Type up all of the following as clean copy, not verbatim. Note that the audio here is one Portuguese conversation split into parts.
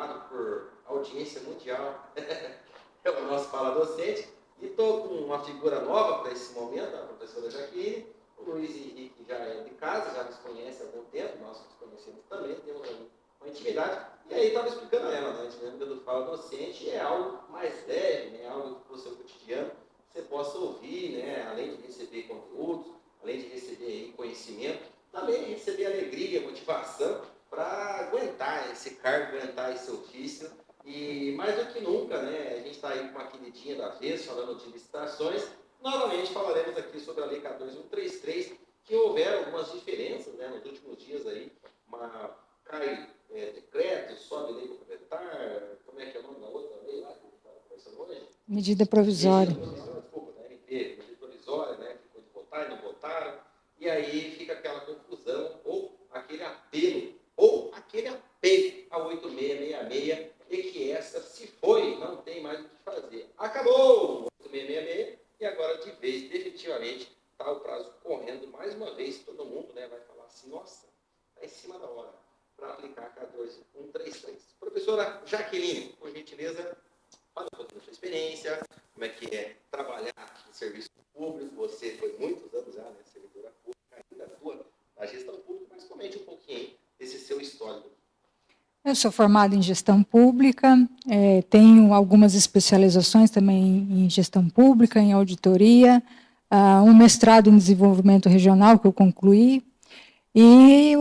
aclamado por audiência mundial. É o nosso Fala Docente. E estou com uma figura nova para esse momento, a professora Jaqueline. O Luiz Henrique já é de casa, já nos conhece há algum tempo, nós nos conhecemos também, temos uma intimidade. E aí estava explicando a ela, né, a dinâmica do Fala Docente é algo mais leve, né, algo para o seu cotidiano você possa ouvir, né, além de receber conteúdos, além de receber conhecimento, também receber alegria, motivação para aguentar esse cargo, aguentar esse ofício. E mais do que nunca, né, a gente está aí com a queridinha da vez, falando de licitações. Novamente falaremos aqui sobre a Lei 14.133, que houveram algumas diferenças, né, nos últimos dias aí. Cai decreto, sobe lei complementar, como é que é o nome da outra lei lá que está conversando hoje? Medida provisória. Desculpa, né, MP, medida provisória, né, ficou de votar e não votaram. E aí fica aquela confusão, ou aquele apelo, ou aquele apelo a 8666, e que essa, se foi, não tem mais o que fazer. Acabou 8666, e agora, de vez, definitivamente, está o prazo correndo. Mais uma vez, todo mundo, né, vai falar assim, nossa, está em cima da hora, para aplicar 14.133. Professora Jaqueline, por gentileza, fala um pouquinho da sua experiência, como é que é trabalhar no serviço público. Você foi muitos anos já, né, servidora pública, ainda atua na gestão pública, mas comente um pouquinho aí desse seu histórico. Eu sou formada em gestão pública, tenho algumas especializações também em gestão pública, em auditoria, um mestrado em desenvolvimento regional que eu concluí, e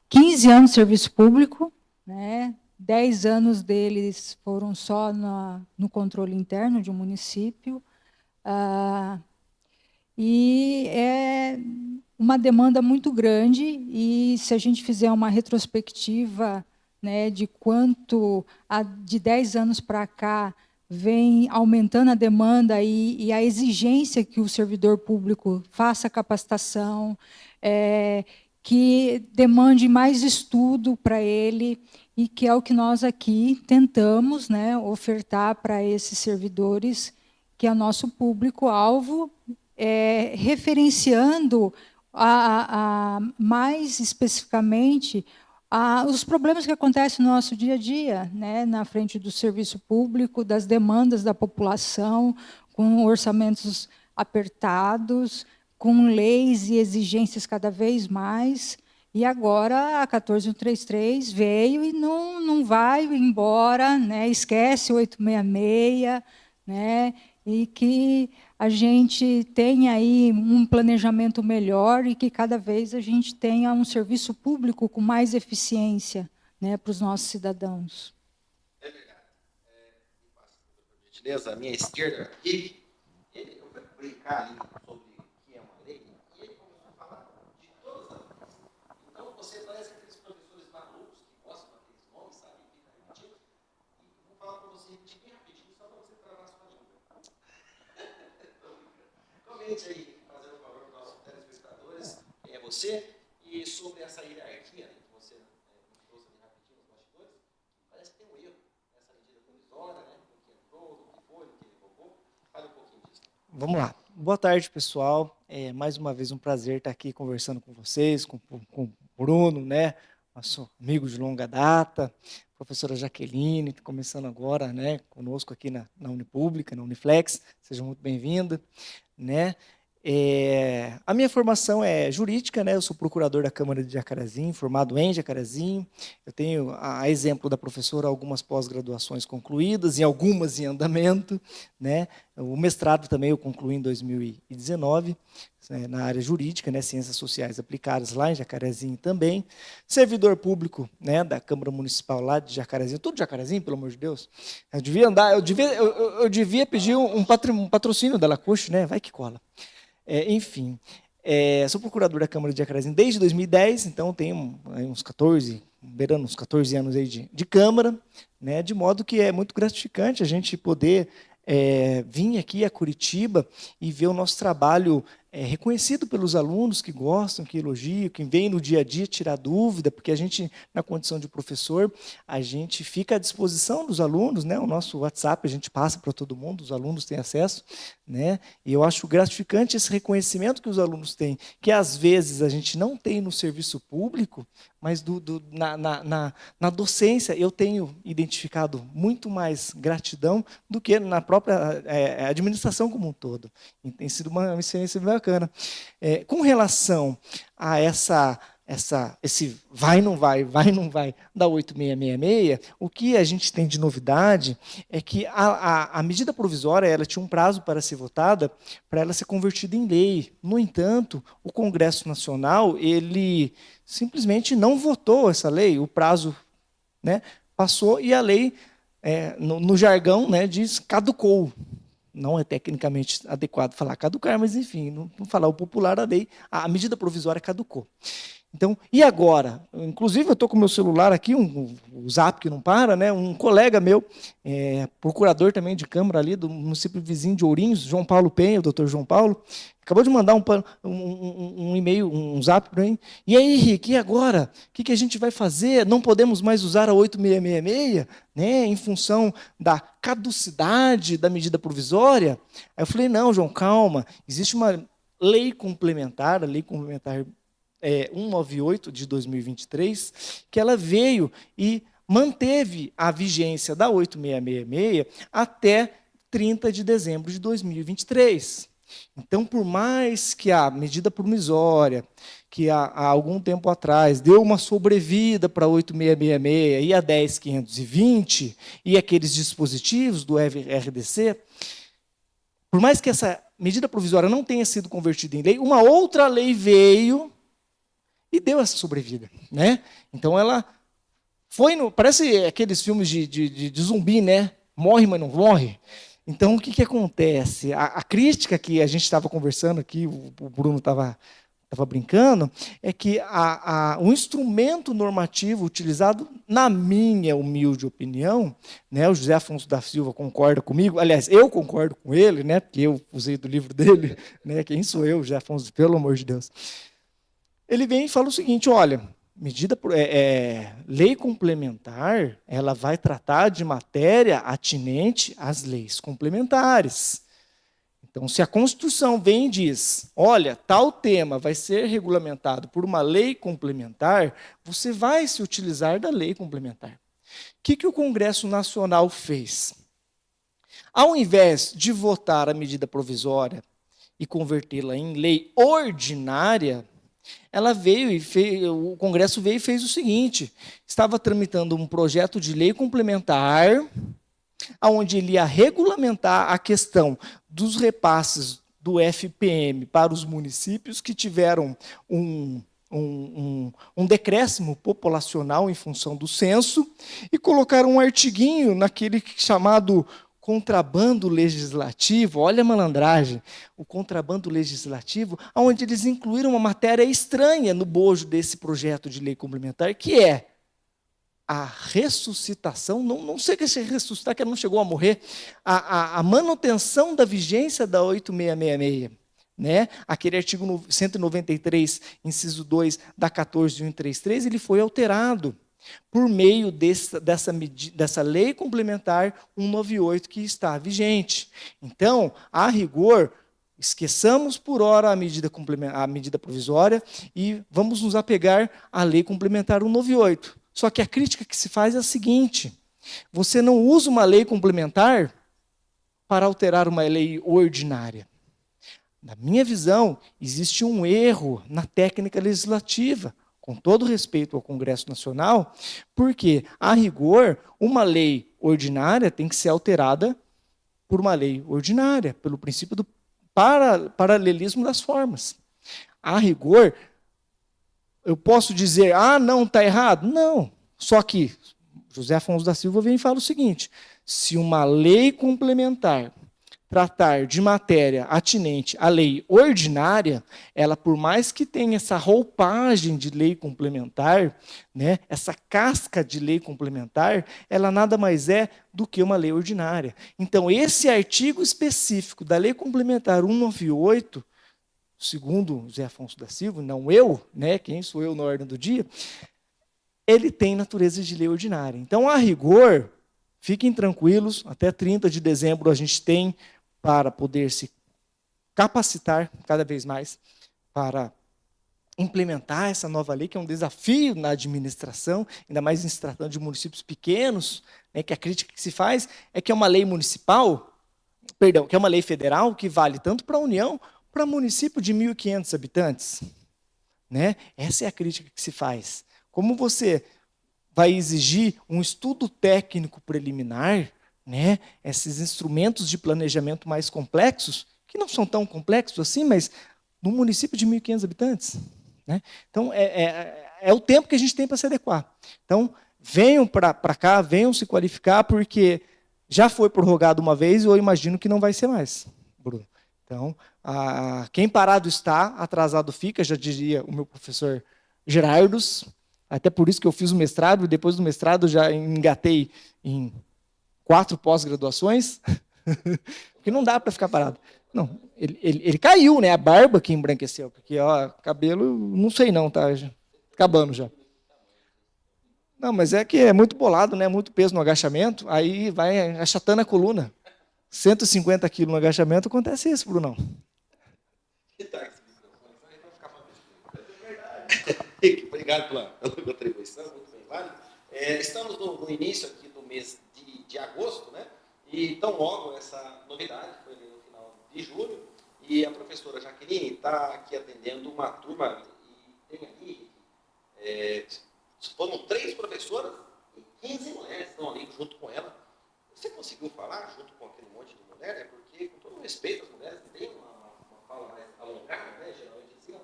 15 anos de serviço público, né? 10 anos deles foram só no controle interno de um município, e é uma demanda muito grande, e se a gente fizer uma retrospectiva, né, de quanto de 10 anos para cá vem aumentando a demanda e a exigência que o servidor público faça capacitação, que demande mais estudo para ele, e que é o que nós aqui tentamos, né, ofertar para esses servidores, que é nosso público-alvo, referenciando mais especificamente os problemas que acontecem no nosso dia a dia, né, na frente do serviço público, das demandas da população, com orçamentos apertados, com leis e exigências cada vez mais. E agora a 14.133 veio e não vai embora, né, esquece o 866, né, e que a gente tenha aí um planejamento melhor e que cada vez a gente tenha um serviço público com mais eficiência, né, para os nossos cidadãos. É verdade. Por gentileza, a minha esquerda aqui, eu vou brincar ali sobre o que é uma lei, e ele começou a falar de todas as leis. Então, você parece aqueles professores malucos que gostam daqueles nomes, sabe? Fica repetindo. E vou falar para você repetir bem rapidinho, só para você travar a sua língua. Comente aí, fazendo um favor para os nossos telespectadores, quem é você, e sobre essa hierarquia, né, que você nos trouxe ali rapidinho nos bastidores. Parece que tem um erro nessa medida provisória, né, no que entrou, no que foi, no que revogou. Fale um pouquinho disso. Vamos lá. Boa tarde, pessoal. Mais uma vez um prazer estar aqui conversando com vocês, com o Bruno, né, nosso amigo de longa data, professora Jaqueline, começando agora, né, conosco aqui na Unipública, na Uniflex. Seja muito bem-vinda, né? A minha formação é jurídica, né? Eu sou procurador da Câmara de Jacarezinho, formado em Jacarezinho. Eu tenho, a exemplo da professora, algumas pós-graduações concluídas e algumas em andamento, né? O mestrado também eu concluí em 2019, na área jurídica, né? Ciências Sociais Aplicadas, lá em Jacarezinho também. Servidor público, né? Da Câmara Municipal lá de Jacarezinho, tudo Jacarezinho, pelo amor de Deus. Eu devia andar, eu devia pedir um patrocínio da Lacoste, né? Vai que cola. Enfim, sou procurador da Câmara de Jacarezinho desde 2010, então tenho uns 14, beirando uns 14 anos aí de Câmara, né, de modo que é muito gratificante a gente poder vir aqui a Curitiba e ver o nosso trabalho reconhecido pelos alunos que gostam, que elogiam, que vêm no dia a dia tirar dúvida, porque a gente, na condição de professor, a gente fica à disposição dos alunos, né? O nosso WhatsApp a gente passa para todo mundo, os alunos têm acesso, né? E eu acho gratificante esse reconhecimento que os alunos têm, que às vezes a gente não tem no serviço público, mas na docência eu tenho identificado muito mais gratidão do que na própria administração como um todo. E tem sido uma experiência bacana. Com relação a esse vai, não vai da 8666, o que a gente tem de novidade é que a medida provisória ela tinha um prazo para ser votada, para ela ser convertida em lei. No entanto, o Congresso Nacional ele simplesmente não votou essa lei, o prazo, né, passou e a lei, no jargão, né, diz caducou. Não é tecnicamente adequado falar caducar, mas enfim, não falar o popular, a lei, a medida provisória caducou. Então, e agora? Inclusive, eu estou com o meu celular aqui, o Zap que não para, né? Um colega meu, procurador também de Câmara ali do município vizinho de Ourinhos, João Paulo Penha, o doutor João Paulo, acabou de mandar um e-mail, um Zap para mim. E aí, Henrique, e agora? O que a gente vai fazer? Não podemos mais usar a 8666, né? Em função da caducidade da medida provisória? Aí eu falei, não, João, calma. Existe uma lei complementar, a lei complementar 198 de 2023, que ela veio e manteve a vigência da 8666 até 30 de dezembro de 2023. Então, por mais que a medida provisória, que há algum tempo atrás deu uma sobrevida para a 8666 e a 10520, e aqueles dispositivos do RDC, por mais que essa medida provisória não tenha sido convertida em lei, uma outra lei veio e deu essa sobrevida, né? Então ela foi parece aqueles filmes de zumbi, né? Morre, mas não morre. Então o que acontece? A crítica que a gente estava conversando aqui, o Bruno estava brincando, é que o instrumento normativo utilizado, na minha humilde opinião, né? O José Afonso da Silva concorda comigo, aliás, eu concordo com ele, né? Porque eu usei do livro dele, né? Quem sou eu, José Afonso, pelo amor de Deus. Ele vem e fala o seguinte, olha, lei complementar, ela vai tratar de matéria atinente às leis complementares. Então, se a Constituição vem e diz, olha, tal tema vai ser regulamentado por uma lei complementar, você vai se utilizar da lei complementar. O que o Congresso Nacional fez? Ao invés de votar a medida provisória e convertê-la em lei ordinária, o Congresso veio e fez o seguinte, estava tramitando um projeto de lei complementar, onde ele ia regulamentar a questão dos repasses do FPM para os municípios que tiveram um decréscimo populacional em função do censo, e colocaram um artiguinho naquele chamado contrabando legislativo, olha a malandragem, o contrabando legislativo, onde eles incluíram uma matéria estranha no bojo desse projeto de lei complementar, que é a ressuscitação, não sei o que é ressuscitar, que ela não chegou a morrer, a manutenção da vigência da 8666, né? Aquele artigo 193, inciso 2 da 14133, ele foi alterado por meio dessa lei complementar 198 que está vigente. Então, a rigor, esqueçamos por hora a medida provisória e vamos nos apegar à lei complementar 198. Só que a crítica que se faz é a seguinte, você não usa uma lei complementar para alterar uma lei ordinária. Na minha visão, existe um erro na técnica legislativa, com todo respeito ao Congresso Nacional, porque, a rigor, uma lei ordinária tem que ser alterada por uma lei ordinária, pelo princípio do paralelismo das formas. A rigor, eu posso dizer, não, está errado? Não. Só que José Afonso da Silva vem e fala o seguinte, se uma lei complementar tratar de matéria atinente à lei ordinária, ela, por mais que tenha essa roupagem de lei complementar, né, essa casca de lei complementar, ela nada mais é do que uma lei ordinária. Então, esse artigo específico da lei complementar 198 segundo José Afonso da Silva, não eu, né, quem sou eu na ordem do dia, ele tem natureza de lei ordinária. Então, a rigor, fiquem tranquilos, até 30 de dezembro a gente tem para poder se capacitar cada vez mais para implementar essa nova lei, que é um desafio na administração, ainda mais em se tratando de municípios pequenos, né, que a crítica que se faz é que é uma lei municipal, perdão, que é uma lei federal que vale tanto para a União, para município de 1.500 habitantes. Né? Essa é a crítica que se faz. Como você vai exigir um estudo técnico preliminar, né, esses instrumentos de planejamento mais complexos, que não são tão complexos assim, mas no município de 1.500 habitantes. Né? Então, é o tempo que a gente tem para se adequar. Então, venham para cá, venham se qualificar, porque já foi prorrogado uma vez e eu imagino que não vai ser mais, Bruno. Então, quem parado está, atrasado fica, já diria o meu professor Gerardos, até por isso que eu fiz o mestrado, e depois do mestrado já engatei em 4 pós-graduações, porque não dá para ficar parado. Não, ele caiu, né? A barba que embranqueceu, porque ó, cabelo, não sei não, tá acabando já. Não, mas é que é muito bolado, né? Muito peso no agachamento, aí vai achatando a coluna. 150 quilos no agachamento, acontece isso, Brunão. Obrigado pela contribuição, muito bem válido. Estamos no início aqui do mês de agosto, né? E tão logo essa novidade, foi no final de julho, e a professora Jaqueline está aqui atendendo uma turma, e tem ali, foram 3 professoras e 15 mulheres estão ali junto com ela. Você conseguiu falar junto com aquele monte de mulher? É porque, com todo respeito, as mulheres têm uma fala mais alongada, né? Geralmente assim,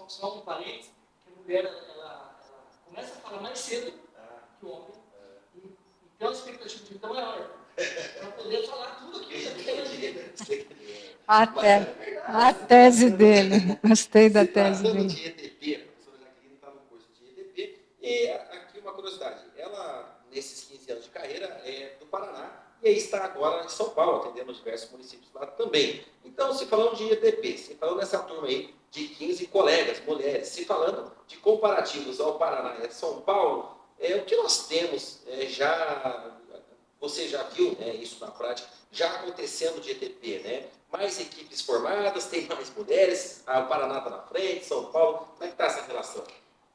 só um parênteses, que a mulher ela começa a falar mais cedo que o homem, e tem uma expectativa de tão maior, para poder falar tudo aquilo que ela diz. A tese dele. Gostei da tese tratando dele. de ETP, a professora Jaqueline está no curso de ETP, e aqui uma curiosidade, ela, nesses 15 anos de carreira, é do Paraná, e aí está agora em São Paulo, atendendo diversos municípios lá também. Então, se falando de ETP, se falando nessa turma aí de 15 colegas, mulheres, se falando de comparativos ao Paraná e a São Paulo, o que nós temos você já viu, né, isso na prática, já acontecendo de ETP, né? Mais equipes formadas, tem mais mulheres, o Paraná está na frente, São Paulo, como é que está essa relação?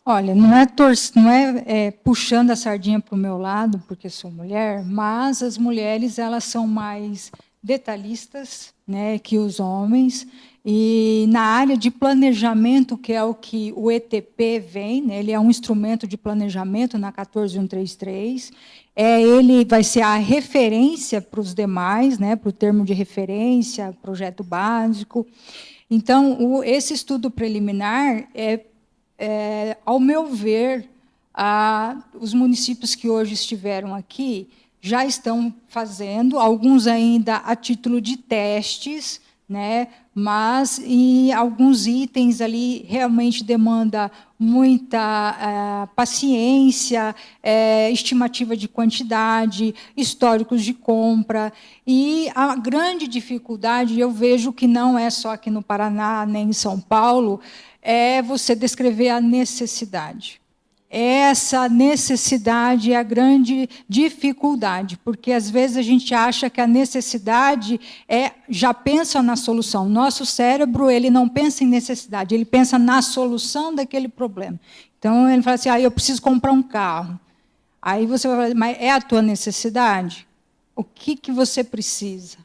Olha, não é puxando a sardinha para o meu lado, porque sou mulher, mas as mulheres elas são mais detalhistas, né, que os homens, e na área de planejamento, que é o que o ETP vem, né, ele é um instrumento de planejamento na 14133, ele vai ser a referência para os demais, né, para o termo de referência, projeto básico. Então, esse estudo preliminar ao meu ver, os municípios que hoje estiveram aqui já estão fazendo, alguns ainda a título de testes, né? Mas em alguns itens ali realmente demanda muita paciência, estimativa de quantidade, históricos de compra, e a grande dificuldade, eu vejo que não é só aqui no Paraná, nem em São Paulo, é você descrever a necessidade. Essa necessidade é a grande dificuldade, porque às vezes a gente acha que a necessidade já pensa na solução. Nosso cérebro ele não pensa em necessidade, ele pensa na solução daquele problema. Então ele fala assim: eu preciso comprar um carro. Aí você vai falar: mas é a tua necessidade? O que você precisa?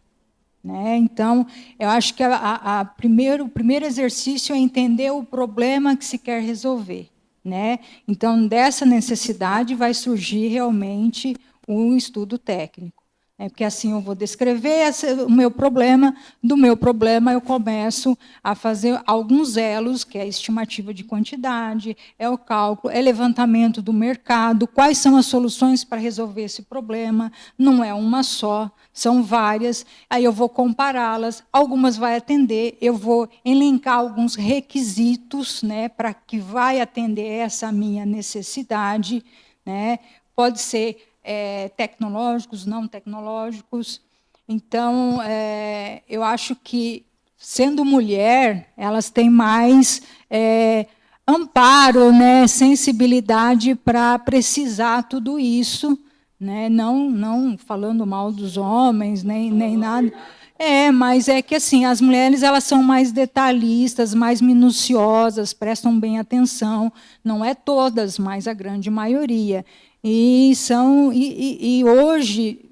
Né? Então, eu acho que o primeiro exercício é entender o problema que se quer resolver. Né? Então, dessa necessidade vai surgir realmente um estudo técnico. Porque assim eu vou descrever o meu problema, do meu problema eu começo a fazer alguns elos, que é a estimativa de quantidade, é o cálculo, é levantamento do mercado, quais são as soluções para resolver esse problema, não é uma só, são várias, aí eu vou compará-las, algumas vai atender, eu vou elencar alguns requisitos, né, para que vai atender essa minha necessidade, né, pode ser tecnológicos, não tecnológicos. Então, eu acho que sendo mulher, elas têm mais amparo, né, sensibilidade para precisar tudo isso, né, não falando mal dos homens, nem nada. Mas é que assim, as mulheres elas são mais detalhistas, mais minuciosas, prestam bem atenção, não é todas, mas a grande maioria. E hoje,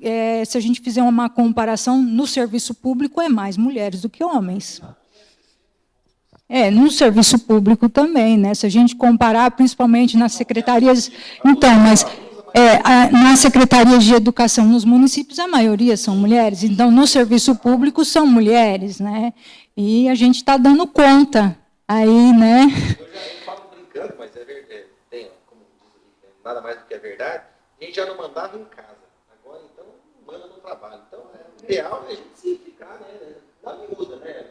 se a gente fizer uma comparação, no serviço público é mais mulheres do que homens. No serviço público também, né? Se a gente comparar, principalmente nas secretarias. Então, mas nas secretarias de educação nos municípios, a maioria são mulheres. Então, no serviço público são mulheres, né? E a gente está dando conta aí, né? Eu falo brincando, mas é verdade. Tem, como diz, nada mais do que a verdade. A gente já não mandava em casa. Agora, então, manda no trabalho. Então, o ideal é a gente simplificar, né? Dá miúda, né?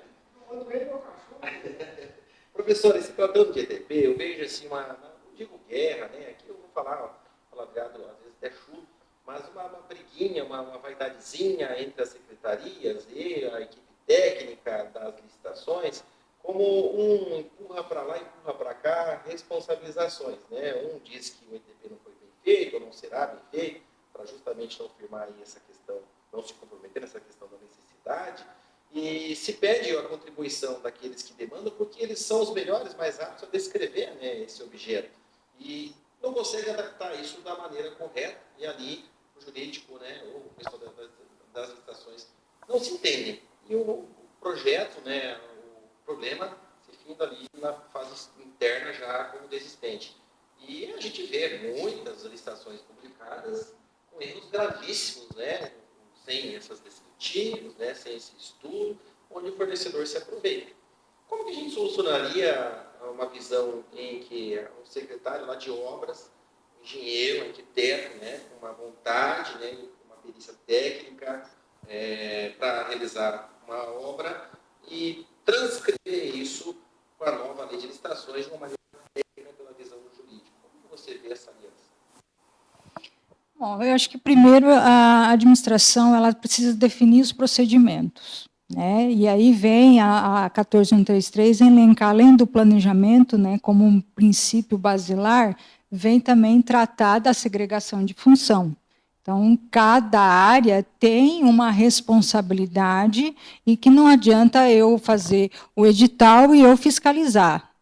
Professora, se tratando de ETP, eu vejo assim não digo guerra, né? Aqui eu vou falar palavreado, às vezes até chulo, mas uma briguinha, uma vaidadezinha entre as secretarias e a equipe técnica das licitações, como um empurra para lá, empurra para cá, responsabilizações, né? Um diz que o ETP não foi bem feito, ou não será bem feito, para justamente não firmar aí essa questão, não se comprometer nessa questão da necessidade. E se pede a contribuição daqueles que demandam, porque eles são os melhores, mais aptos a descrever, né, esse objeto. E não consegue adaptar isso da maneira correta, e ali o jurídico, né, ou o pessoal das licitações não se entendem. E o projeto, né, o problema se finda ali na fase interna já como desistente. E a gente vê muitas licitações publicadas com erros gravíssimos, né, sem essas descritivos, né, sem esse estudo, onde o fornecedor se aproveita. Como que a gente solucionaria uma visão em que um secretário lá de obras, um engenheiro, um arquiteto, né, com uma vontade, né, uma perícia técnica para realizar uma obra e transcrever isso com a nova lei de licitações de uma maneira técnica pela visão jurídica? Como você vê essa aliança? Bom, eu acho que primeiro a administração ela precisa definir os procedimentos, né? E aí vem a 14133 elencar, além do planejamento, né, como um princípio basilar, vem também tratar da segregação de função. Então, cada área tem uma responsabilidade e que não adianta eu fazer o edital e eu fiscalizar.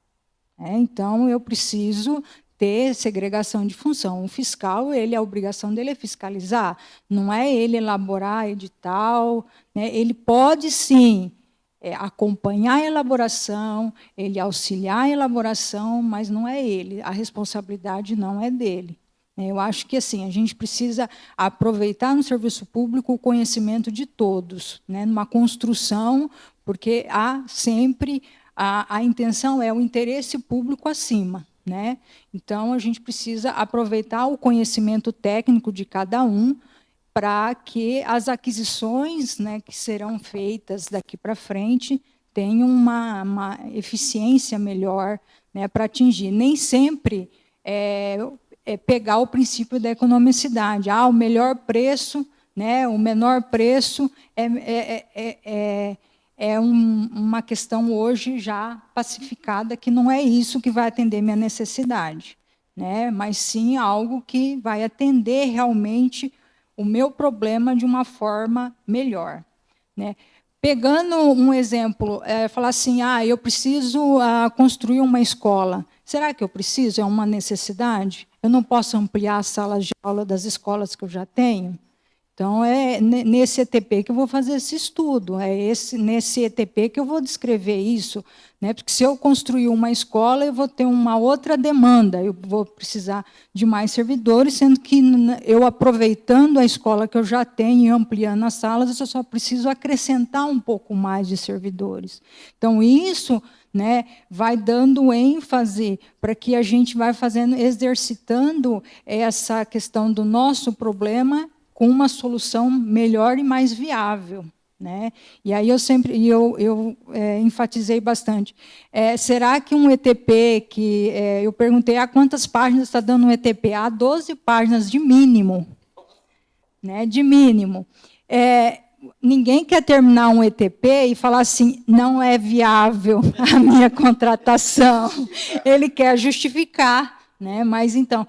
Então, eu preciso ter segregação de função. O fiscal, a obrigação dele é fiscalizar, não é ele elaborar edital, né? Ele pode, sim, acompanhar a elaboração, ele auxiliar a elaboração, mas não é ele, a responsabilidade não é dele. Eu acho que assim, a gente precisa aproveitar no serviço público o conhecimento de todos, né? Numa construção, porque há sempre, a intenção é o interesse público acima. Né? Então, a gente precisa aproveitar o conhecimento técnico de cada um para que as aquisições, né, que serão feitas daqui para frente tenham uma eficiência melhor, né, para atingir. Nem sempre pegar o princípio da economicidade. O melhor preço, né, o menor preço uma questão hoje já pacificada, que não é isso que vai atender minha necessidade, né? Mas sim algo que vai atender realmente o meu problema de uma forma melhor. Né? Pegando um exemplo, falar assim, eu preciso construir uma escola. Será que eu preciso? É uma necessidade? Eu não posso ampliar as salas de aula das escolas que eu já tenho? Então, é nesse ETP que eu vou fazer esse estudo, nesse ETP que eu vou descrever isso, né? Porque se eu construir uma escola, eu vou ter uma outra demanda, eu vou precisar de mais servidores, sendo que eu aproveitando a escola que eu já tenho e ampliando as salas, eu só preciso acrescentar um pouco mais de servidores. Então, isso, né, vai dando ênfase para que a gente vai exercitando essa questão do nosso problema com uma solução melhor e mais viável. Né? E aí eu enfatizei bastante. Será que um ETP, eu perguntei quantas páginas está dando um ETP? 12 páginas de mínimo. Né? De mínimo. ninguém quer terminar um ETP e falar assim, não é viável a minha contratação. Ele quer justificar, né? Mas, então,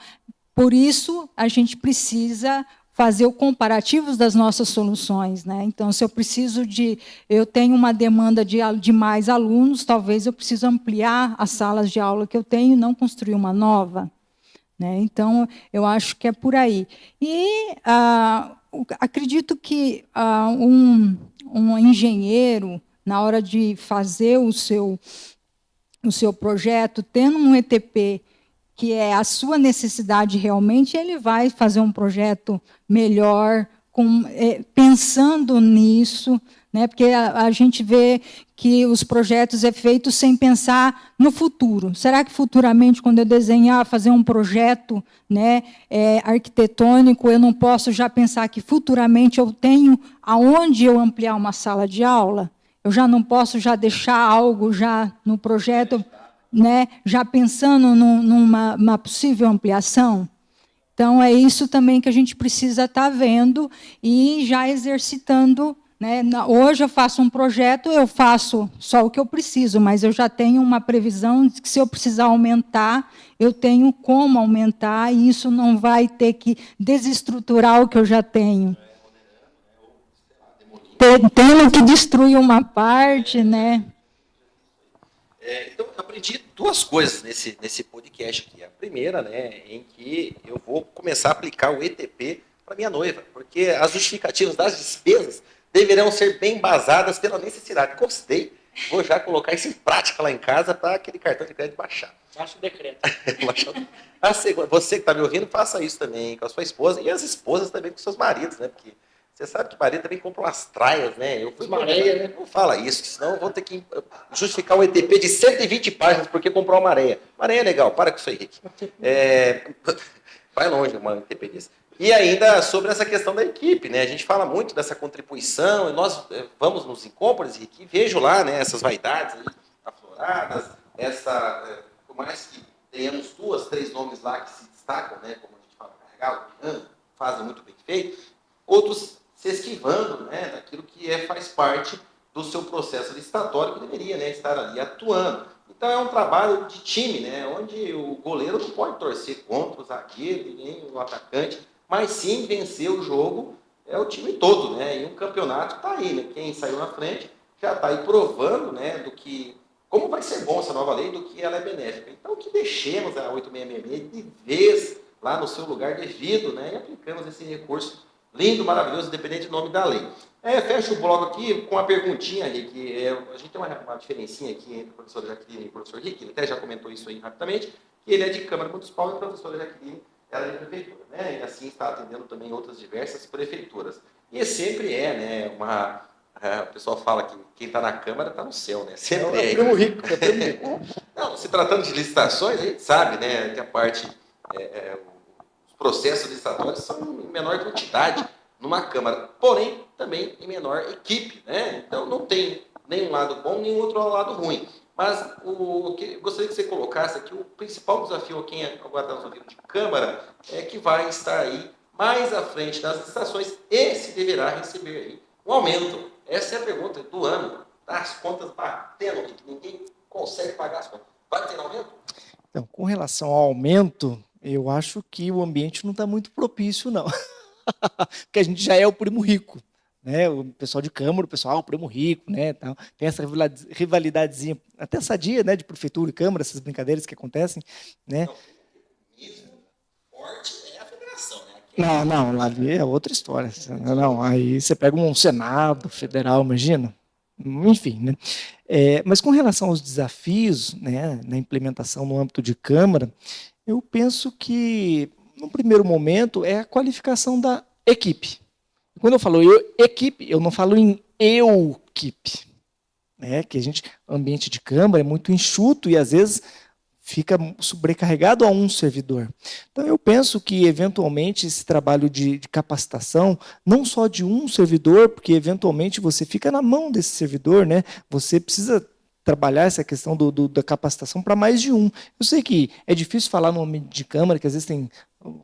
por isso, a gente precisa fazer o comparativo das nossas soluções, né? Então, se eu tenho uma demanda de mais alunos, talvez eu precise ampliar as salas de aula que eu tenho e não construir uma nova, né? Então, eu acho que é por aí. E acredito que um engenheiro, na hora de fazer o seu projeto, tendo um ETP que é a sua necessidade realmente, ele vai fazer um projeto melhor, pensando nisso, né? Porque a gente vê que os projetos é feito sem pensar no futuro. Será que futuramente, quando eu desenhar, fazer um projeto, né, arquitetônico, eu não posso já pensar que futuramente eu tenho aonde eu ampliar uma sala de aula? Eu já não posso já deixar algo já no projeto, né, já pensando numa possível ampliação? Então, é isso também que a gente precisa estar vendo e já exercitando, né? Hoje eu faço um projeto, eu faço só o que eu preciso, mas eu já tenho uma previsão de que, se eu precisar aumentar, eu tenho como aumentar, e isso não vai ter que desestruturar o que eu já tenho. Tendo que destruir uma parte, né? Então, eu aprendi duas coisas nesse podcast aqui. A primeira, né, em que eu vou começar a aplicar o ETP para minha noiva, porque as justificativas das despesas deverão ser bem embasadas pela necessidade. Gostei. Vou já colocar isso em prática lá em casa para aquele cartão de crédito baixar. Baixa o decreto. A segunda, você que está me ouvindo, faça isso também com a sua esposa e as esposas também com seus maridos, né? Porque você sabe que marido também compra umas traias, né? Eu fui Maréia, né? Não fala isso, senão eu vou ter que justificar o ETP de 120 páginas porque comprou uma maréia. Maréia é legal, para com isso aí, Rick. Vai longe uma ETP disso. E ainda sobre essa questão da equipe, né? A gente fala muito dessa contribuição, e nós vamos nos Incompras, Rick, e vejo lá, né, essas vaidades aí afloradas, por mais que tenhamos 2, 3 nomes lá que se destacam, né, como a gente fala, Carregal, fazem muito bem feito, outros se esquivando, né, daquilo que faz parte do seu processo licitatório, que deveria, né, estar ali atuando. Então é um trabalho de time, né, onde o goleiro não pode torcer contra o zagueiro, nem o atacante, mas sim vencer o jogo é o time todo, né, e um campeonato está aí, né, quem saiu na frente já está aí provando, né, como vai ser bom essa nova lei, do que ela é benéfica. Então que deixemos a 8666 de vez lá no seu lugar devido, né, e aplicamos esse recurso lindo, maravilhoso, independente do nome da lei. Fecho o bloco aqui com uma perguntinha, Rick. A gente tem uma diferencinha aqui entre a professora Jaqueline e o professor Rick, ele até já comentou isso aí rapidamente, que ele é de Câmara Municipal e a professora Jaqueline ela é de prefeitura, né? E assim está atendendo também outras diversas prefeituras. E sempre né, o pessoal fala que quem está na Câmara está no céu, né? Sempre é primo rico, é primo rico. Não, se tratando de licitações, a gente sabe, né, que a parte... os processos licitatórios são em menor quantidade numa Câmara, porém também em menor equipe, né? Então não tem nem um lado bom, nem outro lado ruim. Mas eu gostaria que você colocasse aqui o principal desafio a quem agora está nos ouvindo de Câmara é que vai estar aí mais à frente das licitações e se deverá receber aí um aumento. Essa é a pergunta do ano. As contas batendo, que ninguém consegue pagar as contas. Vai ter aumento? Então, com relação ao aumento, eu acho que o ambiente não está muito propício, não. Porque a gente já é o primo rico, né? O pessoal de Câmara, o pessoal, o primo rico, né? Tal. Tem essa rivalidadezinha, até sadia, né? De prefeitura e Câmara, essas brincadeiras que acontecem, né? Não, isso forte é a federação, né? Não, ali é outra história. Não, aí você pega um Senado federal, imagina? Enfim, né? Mas com relação aos desafios, né, na implementação no âmbito de Câmara, eu penso que, no primeiro momento, é a qualificação da equipe. Quando eu falo equipe, eu não falo em eu-equipe, né? Que ambiente de Câmara é muito enxuto e, às vezes, fica sobrecarregado a um servidor. Então, eu penso que, eventualmente, esse trabalho de capacitação, não só de um servidor, porque, eventualmente, você fica na mão desse servidor, né? Você precisa trabalhar essa questão da capacitação para mais de um. Eu sei que é difícil falar no ambiente de Câmara, que às vezes tem,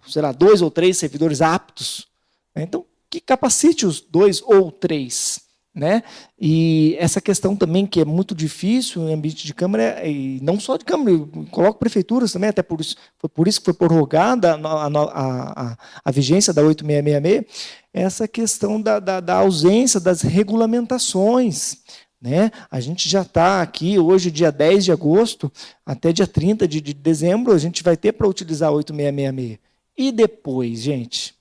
sei lá, 2 ou 3 servidores aptos, né? Então, que capacite os 2 ou 3. Né? E essa questão também que é muito difícil em ambiente de Câmara, e não só de Câmara, eu coloco prefeituras também, até por isso, foi por isso que foi prorrogada a vigência da 8666, essa questão da ausência das regulamentações. Né? A gente já está aqui, hoje, dia 10 de agosto, até dia 30 de dezembro, a gente vai ter para utilizar a 8666. E depois, gente?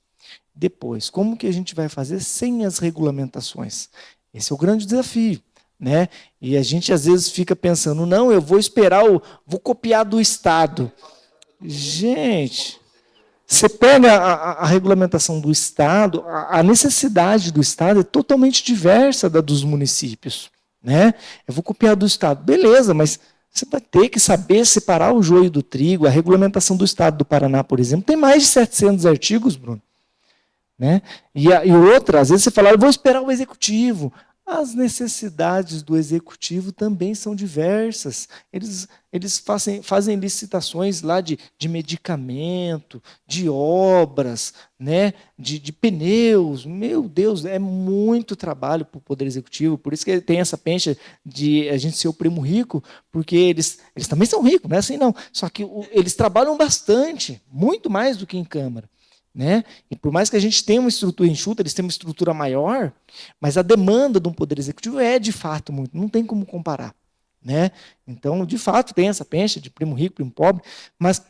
Depois, como que a gente vai fazer sem as regulamentações? Esse é o grande desafio. Né? E a gente, às vezes, fica pensando, não, eu vou esperar, vou copiar do Estado. Gente, você pega a regulamentação do Estado, a necessidade do Estado é totalmente diversa da dos municípios. Né? Eu vou copiar do Estado. Beleza, mas você vai ter que saber separar o joio do trigo. A regulamentação do Estado do Paraná, por exemplo, tem mais de 700 artigos, Bruno. Né? E outra, às vezes você fala, eu vou esperar o Executivo. As necessidades do Executivo também são diversas. Eles fazem licitações lá de medicamento, de obras, né? de pneus. Meu Deus, é muito trabalho para o Poder Executivo. Por isso que tem essa pencha de a gente ser o primo rico, porque eles também são ricos, não é assim não. Só que eles trabalham bastante, muito mais do que em Câmara. Né? E por mais que a gente tenha uma estrutura enxuta, eles têm uma estrutura maior, mas a demanda de um poder executivo é, de fato, muito. Não tem como comparar. Né? Então, de fato, tem essa pencha de primo rico, primo pobre, mas,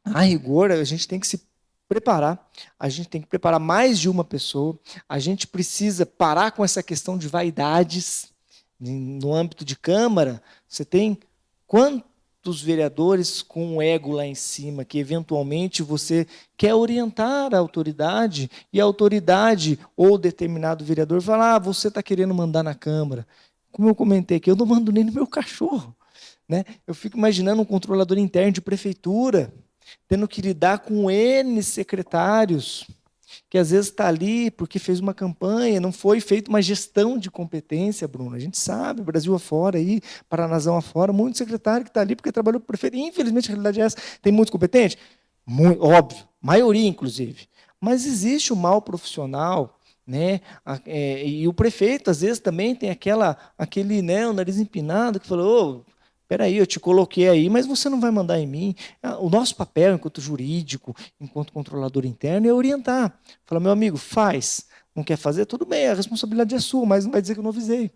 a rigor, a gente tem que se preparar, a gente tem que preparar mais de uma pessoa, a gente precisa parar com essa questão de vaidades. No âmbito de Câmara, você tem quantos vereadores com o ego lá em cima, que eventualmente você quer orientar a autoridade, e a autoridade ou determinado vereador fala, você está querendo mandar na Câmara. Como eu comentei aqui, eu não mando nem no meu cachorro. Né? Eu fico imaginando um controlador interno de prefeitura, tendo que lidar com N secretários, que às vezes está ali porque fez uma campanha, não foi feita uma gestão de competência, Bruno. A gente sabe, Brasil afora, aí, Paranazão afora, muito secretário que está ali porque trabalhou com o prefeito. Infelizmente, a realidade é essa. Tem muito competente? Muito, óbvio, maioria, inclusive. Mas existe o mal profissional, né? E o prefeito, às vezes, também tem aquele né, o nariz empinado, que falou, espera aí, eu te coloquei aí, mas você não vai mandar em mim. O nosso papel, enquanto jurídico, enquanto controlador interno, é orientar. Falar, meu amigo, faz. Não quer fazer? Tudo bem, a responsabilidade é sua, mas não vai dizer que eu não avisei.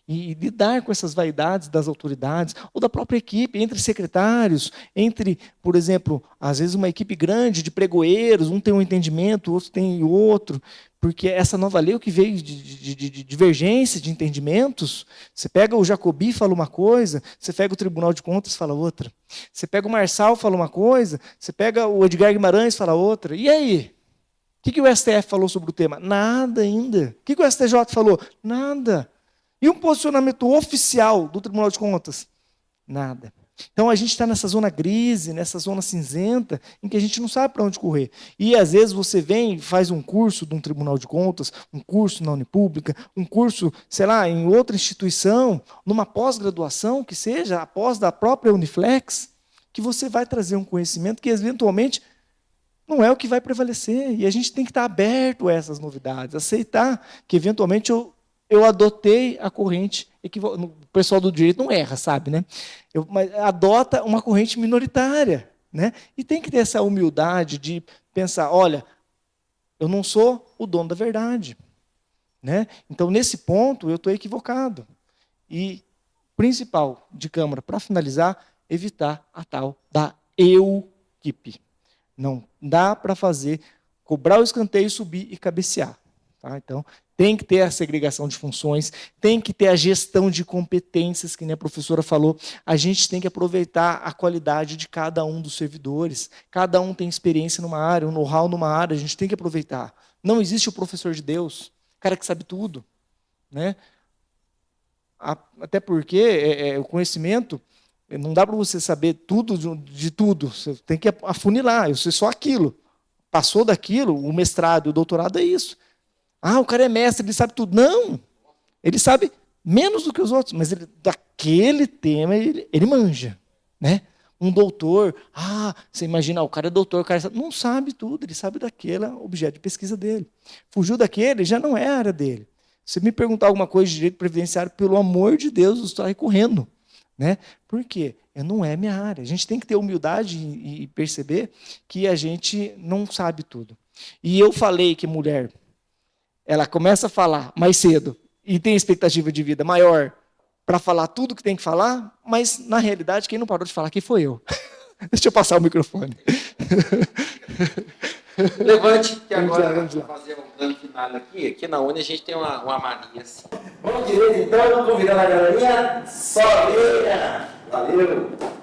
E lidar com essas vaidades das autoridades, ou da própria equipe, entre secretários, entre, por exemplo, às vezes uma equipe grande de pregoeiros, um tem um entendimento, o outro tem outro, porque essa nova lei, o que veio de divergência de entendimentos, você pega o Jacobi, fala uma coisa, você pega o Tribunal de Contas, fala outra. Você pega o Marçal, fala uma coisa, você pega o Edgar Guimarães, fala outra. E aí? O que o STF falou sobre o tema? Nada ainda. O que o STJ falou? Nada. E um posicionamento oficial do Tribunal de Contas? Nada. Então, a gente está nessa zona grise, nessa zona cinzenta, em que a gente não sabe para onde correr. E, às vezes, você vem e faz um curso de um Tribunal de Contas, um curso na Unipública, um curso, sei lá, em outra instituição, numa pós-graduação, que seja, após da própria Uniflex, que você vai trazer um conhecimento que, eventualmente, não é o que vai prevalecer. E a gente tem que estar aberto a essas novidades, aceitar que, eventualmente, eu adotei a corrente equivalente. O pessoal do direito não erra, sabe, né? Mas adota uma corrente minoritária, né? E tem que ter essa humildade de pensar, olha, eu não sou o dono da verdade, né? Então, nesse ponto, eu estou equivocado. E, principal de Câmara, para finalizar, evitar a tal da equipe. Não dá para cobrar o escanteio, subir e cabecear. Tá? Então, tem que ter a segregação de funções, tem que ter a gestão de competências, que nem a professora falou. A gente tem que aproveitar a qualidade de cada um dos servidores. Cada um tem experiência numa área, um know-how numa área, a gente tem que aproveitar. Não existe o professor de Deus, cara que sabe tudo. Né? Até porque o conhecimento, não dá para você saber tudo de tudo, você tem que afunilar, eu sei só aquilo. Passou daquilo, o mestrado e o doutorado é isso. O cara é mestre, ele sabe tudo. Não, ele sabe menos do que os outros, mas daquele tema ele manja. Né? Um doutor, você imagina, o cara é doutor, o cara não sabe tudo, ele sabe daquele objeto de pesquisa dele. Fugiu daquele, já não é a área dele. Se me perguntar alguma coisa de direito previdenciário, pelo amor de Deus, eu estou recorrendo. Né? Por quê? Não é minha área. A gente tem que ter humildade e perceber que a gente não sabe tudo. E eu falei que mulher, ela começa a falar mais cedo e tem expectativa de vida maior para falar tudo que tem que falar, mas, na realidade, quem não parou de falar aqui foi eu. Deixa eu passar o microfone. Levante, que agora vamos fazer um grande final aqui. Aqui na Uni a gente tem uma mania assim. Vamos direito, então, convidando a galerinha. Só Valeu!